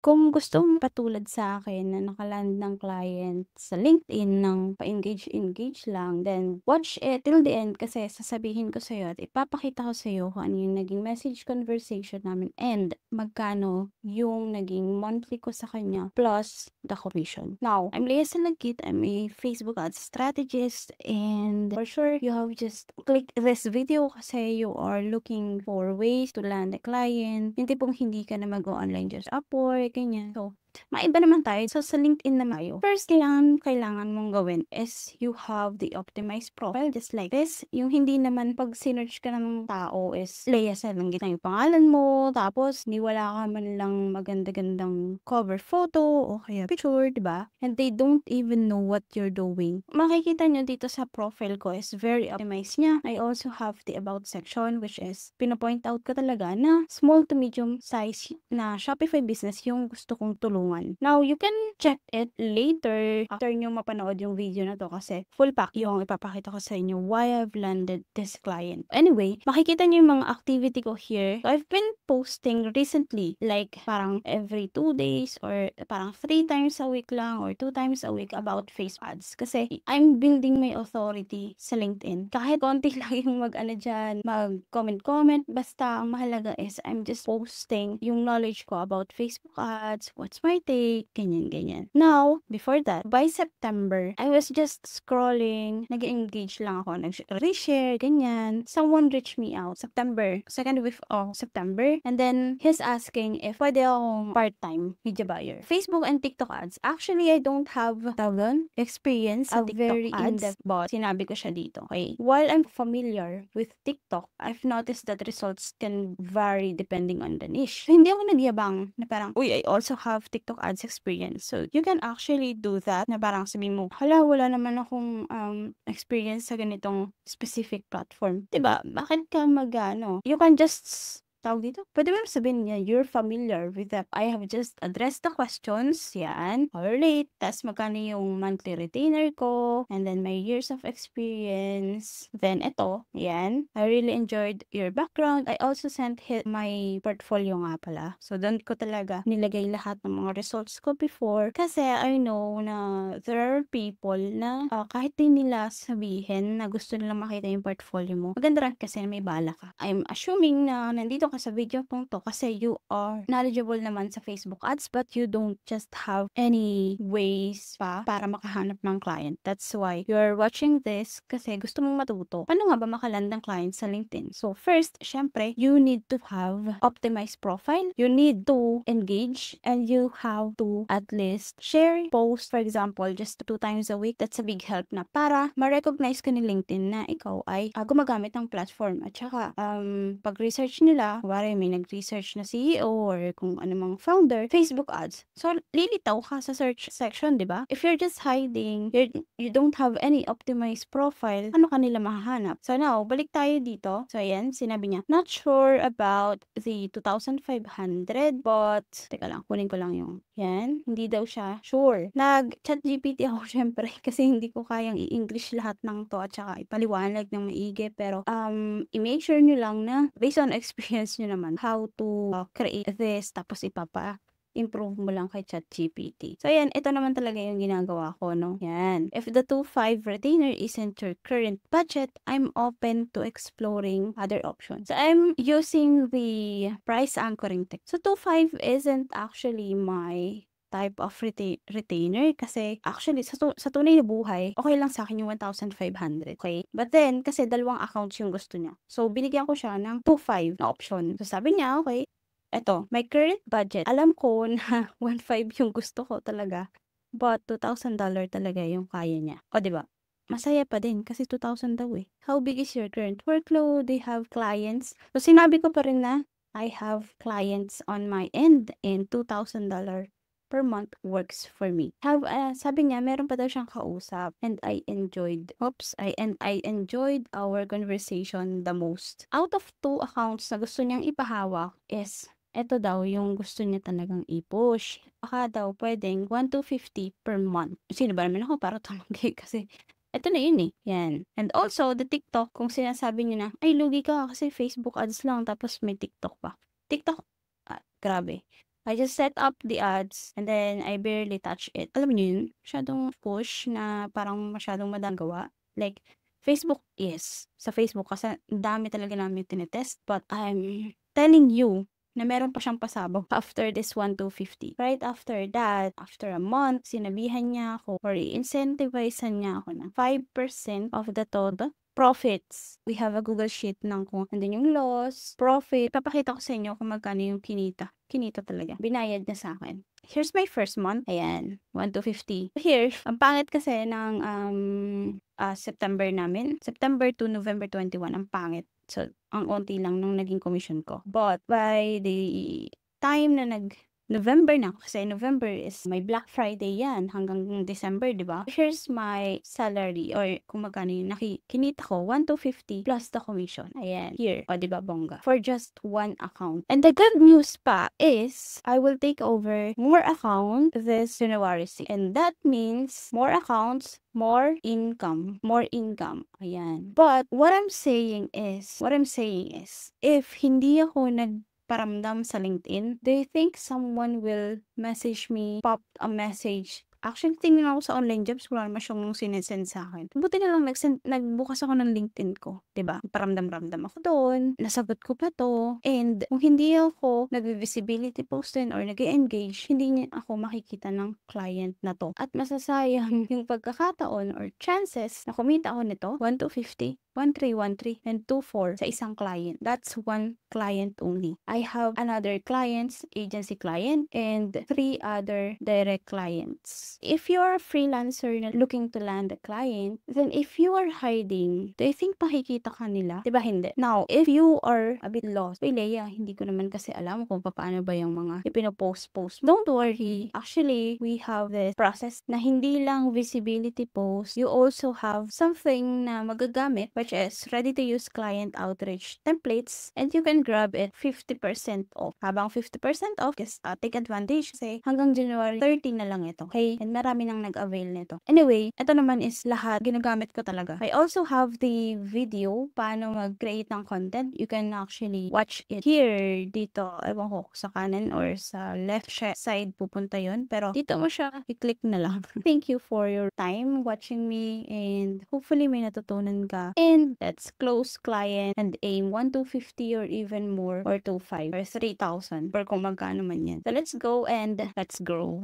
Kung gusto mong patulad sa'kin na naka-land ng client sa LinkedIn ng pa-engage-engage lang, then watch it till the end kasi sasabihin ko sa'yo at ipapakita ko sa'yo kung ano yung naging message conversation namin and magkano yung naging monthly ko sa kanya plus the commission. Now, I'm Lea Salagit. I'm a Facebook ads strategist and for sure you have just click this video kasi you are looking for ways to land a client. Yung tipong hindi ka na mag-o-online just Upwork, ganyan. So, maiba naman tayo. So, sa LinkedIn naman tayo. First, kailangan mong gawin is you have the optimized profile just like this. Yung hindi naman pag sinearch ka ng tao is Lea Salagit na yung pangalan mo, tapos ni wala ka man lang maganda-gandang cover photo o kaya picture, di ba? And they don't even know what you're doing. Makikita nyo dito sa profile ko is very optimized niya. I also have the about section which is pinapoint out ko talaga na small to medium size na Shopify business yung gusto kong tulungan. Now, you can check it later after nyo mapanood yung video na to kasi full pack yung ipapakita ko sa inyo why I've landed this client. Anyway, makikita nyo yung mga activity ko here. So, I've been posting recently like parang every 2 days or parang 3 times a week lang or 2 times a week about Facebook ads kasi I'm building my authority sa LinkedIn. Kahit konti lang yung mag-ano dyan, mag-comment, basta ang mahalaga is I'm just posting yung knowledge ko about Facebook ads, what's my take, ganyan. Now, before that, by September, I was just scrolling, nag-engage lang ako, nag-reshare, ganyan. Someone reached me out, September, second week of September, and then he's asking if pwede akong part-time media buyer. Facebook and TikTok ads. Actually, I don't have experience sa TikTok very ads, in-depth, but sinabi ko siya dito. Okay? While I'm familiar with TikTok, I've noticed that results can vary depending on the niche. So, hindi ako nagyabang na parang, uy, I also have TikTok ads experience. So, you can actually do that na parang sabihin mo, hala, wala naman akong experience sa ganitong specific platform. Diba? Bakit ka mag-ano? You can just tawag dito? Pwede ba sabihin niya, you're familiar with that. I have just addressed the questions, yan, correlate, tas magkano yung monthly retainer ko, and then my years of experience, then ito, yan, I really enjoyed your background. I also sent my portfolio nga pala. So, doon ko talaga nilagay lahat ng mga results ko before, kasi I know na there are people na kahit din nila sabihin na gusto nila makita yung portfolio mo, maganda rin kasi may bala ka. I'm assuming na nandito ka sa video pong to kasi you are knowledgeable naman sa Facebook ads but you don't just have any ways pa para makahanap ng client. That's why you're watching this kasi gusto mong matuto. Paano nga ba makaland ng client sa LinkedIn? So first, syempre, you need to have optimized profile. You need to engage and you have to at least share, post, for example, just 2 times a week. That's a big help na para ma-recognize ka ni LinkedIn na ikaw ay gumagamit ng platform. At saka, pag-research nila, wari may nag-research na CEO or kung anumang founder, Facebook ads. So, lilitaw ka sa search section, di ba? If you're just hiding, you don't have any optimized profile, ano kanila mahahanap? So, now, balik tayo dito. So, ayan, sinabi niya, not sure about the 2,500, but, teka lang, kunin ko lang yung, yan, hindi daw siya sure. Nag-chat GPT ako, syempre, kasi hindi ko kayang i-English lahat ng to at saka ipaliwanag ng maigi, pero, i-make sure nyo lang na, based on experience nyo naman, how to create this, tapos improve mo lang kay ChatGPT. So, ayan, ito naman talaga yung ginagawa ko, no? Yan. If the 2.5 retainer isn't your current budget, I'm open to exploring other options. So, I'm using the price anchoring tech. So, 2.5 isn't actually my type of retainer kasi actually sa tunay na buhay, okay lang sa akin yung 1,500. Okay? But then, kasi dalawang accounts yung gusto niya. So, binigyan ko siya ng 2.5 na option. So, sabi niya, okay, eto, my current budget, alam ko na 1.5 yung gusto ko talaga. But, $2,000 talaga yung kaya niya. O, diba? Masaya pa din kasi 2,000 daw eh. How big is your current workload? Do you have clients? So, sinabi ko pa rin na I have clients on my end and $2,000 per month works for me. Sabi niya, meron pa daw siyang kausap and I enjoyed our conversation the most. Out of 2 accounts na gusto niyang ipahawak is eto daw yung gusto niya talagang i-push. Baka daw pwedeng 1,250 per month. Sino ba naman ako para tumanggi kasi eto na yun eh. Yan. And also, the TikTok, kung sinasabi niyo na, ay lugi ka kasi Facebook ads lang tapos may TikTok pa. TikTok, grabe. I just set up the ads and then I barely touch it. Alam niyo yun? Masyadong push na parang masyadong madaming gawa. Like, Facebook, yes. Sa Facebook kasi ang dami talaga namin tinetest. But I'm telling you na meron pa siyang pasabog after this 1,250. Right after that, after a month, sinabihan niya ako or i-incentivizean niya ako ng 5% of the total profits. We have a Google Sheet ng kung andun yung loss, profit. Papakita ko sa inyo kung magkano yung kinita. Kinita talaga. Binayad niya sa akin. Here's my first month. Ayan, 1,250. Here, ang pangit kasi ng September namin. September to November 21, ang pangit. So, ang onti lang nung naging commission ko. But, by the time na November na, kasi November is my Black Friday yan, hanggang December, di ba? Here's my salary, or kung magkano yung kinita ko, 1,250 plus the commission. Ayan, here. O, di ba, bongga? For just one account. And the good news pa is, I will take over more account this January 6. And that means, more accounts, more income. More income. Ayan. But, what I'm saying is, if hindi ako paramdam sa LinkedIn, do you think someone will message me, pop a message? Actually, tingin ako sa online jobs, wala naman siyang sinesend sa akin. Buti na lang nagbukas ako ng LinkedIn ko, 'di ba? Paramdam-ramdam ako doon, nasagot ko pa to, and kung hindi ako nag-visibility post din or nag-engage, hindi niya ako makikita ng client na to. At masasayang yung pagkakataon or chances na kumita ako nito, 1,250, 1,313, and 2,4 sa isang client. That's one client only. I have another clients, agency client, and 3 other direct clients. If you're a freelancer na looking to land a client, then if you are hiding, do you think makikita ka nila? Diba hindi? Now, if you are a bit lost, "Uy, Leia, hindi ko naman kasi alam kung paano ba yung mga ipinopost-post." Don't worry. Actually, we have this process na hindi lang visibility post, you also have something na magagamit, which is ready-to-use client outreach templates, and you can grab it 50% off. Habang 50% off, just take advantage kasi hanggang January 30 na lang ito. Okay? And marami nang nag-avail nito. Anyway, ito naman is lahat ginagamit ko talaga. I also have the video paano mag-create ng content. You can actually watch it here, dito. Ewan ko sa kanan or sa left side pupunta yun. Pero dito mo siya, i-click na lang. Thank you for your time watching me, and hopefully may natutunan ka. And let's close client and aim 1,250 or even more, or 2,500 or 3,000 or kung magkano man yan. So let's go and let's grow.